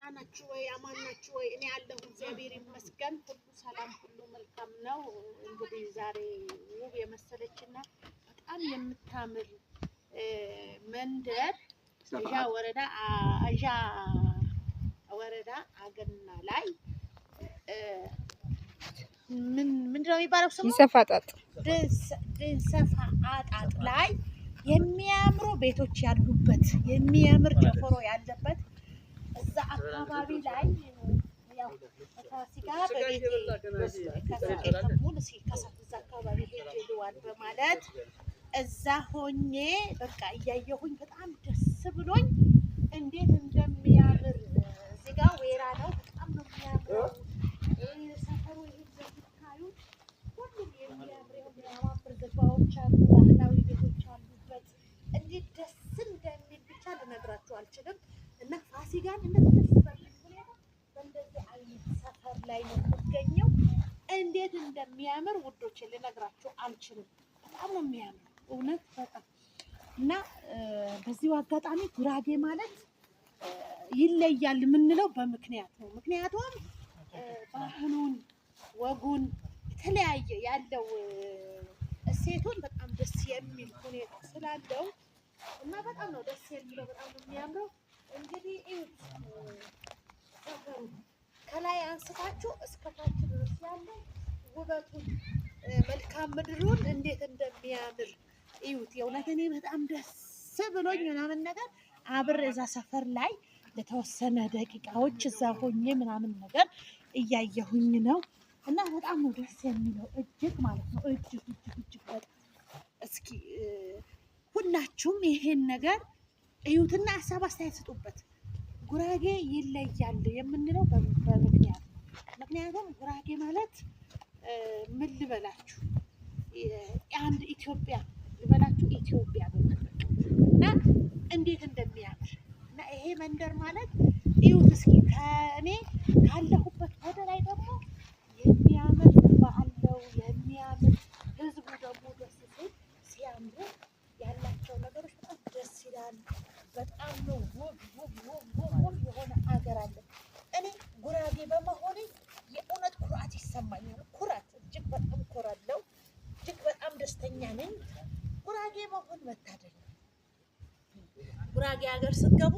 ናችሁ ወይ? አማን ናችሁ ወይ? እኔ ያለሁ እግዚአብሔር ይመስገን ሁሉ ሰላም ሁሉ መልካም ነው። እንግዲህ ዛሬ ውብ የመሰለችና በጣም የምታምር መንደር አዣ ወረዳ አገና ላይ ምንድነው የሚባለው ስሙ? ድንሰፋ አጣጥ ላይ የሚያምሩ ቤቶች ያሉበት የሚያምር ጀፎሮ ያለበት እዛ አካባቢ ላይ ያው ፋሲካ በቤቴ ከሙሉ ሲከሰት እዛ አካባቢ ሄጄ ልዋል በማለት እዛ ሆኜ በቃ እያየሁኝ በጣም ደስ ብሎኝ እንዴት እንደሚያምር እዚህ ጋር ወይራ ነው። በጣም ነው የሚያምረው ሰፈሩ። ይሄ እንደምታዩ ሁሉም የሚያምር ገባዎች አሉ፣ ባህላዊ ቤቶች አሉበት። እንዴት ደስ እንደሚል ብቻ ልነግራችሁ አልችልም። እና ፋሲካን እንደዚህ ደስ በሚል ሁኔታ በእንደዚህ አይነት ሰፈር ላይ ነው የምገኘው። እንዴት እንደሚያምር ውዶቼ ልነግራችሁ አልችልም። በጣም ነው የሚያምር እውነት በጣም እና በዚሁ አጋጣሚ ጉራጌ ማለት ይለያል የምንለው በምክንያት ነው። ምክንያቱም ባህሉን ወጉን የተለያየ ያለው እሴቱን በጣም ደስ የሚል ሁኔታ ስላለው እና በጣም ነው ደስ የሚለው። በጣም ነው የሚያምረው። እንግዲህ ሰፈሩ ከላይ አንስታችሁ እስከ ታች ድረስ ያለው ውበቱን መልካም ምድሩን እንዴት እንደሚያምር እዩት። የእውነት እኔ በጣም ደስ ብሎኝ ምናምን ነገር አብሬ እዛ ሰፈር ላይ ለተወሰነ ደቂቃዎች እዛ ሆኜ ምናምን ነገር እያየሁኝ ነው እና በጣም ነው ደስ የሚለው እጅግ ማለት ነው። እጅግ በጣም እስኪ ሁላችሁም ይሄን ነገር እዩትና ሀሳብ አስተያየት ስጡበት። ጉራጌ ይለያል የምንለው በምክንያት ነው። ምክንያቱም ጉራጌ ማለት ምን ልበላችሁ አንድ ኢትዮጵያ ልበላችሁ ኢትዮጵያ እና እንዴት እንደሚያምር እና ይሄ መንደር ማለት እዩት እስኪ ከእኔ ካለሁበት ወደ ላይ ደግሞ የሚያምር ባለው የሚያምር ህዝቡ ደግሞ ደስ ሲል ሲያምሩ ያላቸው ነገሮች በጣም ደስ ይላል። በጣም ነው ውብ የሆነ አገር አለ። እኔ ጉራጌ በመሆኔ የእውነት ኩራት ይሰማኛል። ኩራት እጅግ በጣም ኮራለሁ። እጅግ በጣም ደስተኛ ነኝ። ጉራጌ መሆን መታደል ነው። ጉራጌ ሀገር ስትገቡ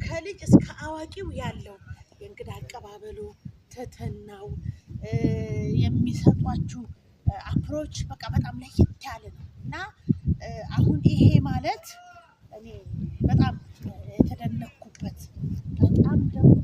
ከልጅ እስከ አዋቂው ያለው የእንግዳ አቀባበሉ ትህትናው የሚሰጧችሁ አፕሮች በቃ በጣም ለየት ያለ ነው እና አሁን ይሄ ማለት እኔ በጣም የተደነኩበት በጣም ደግሞ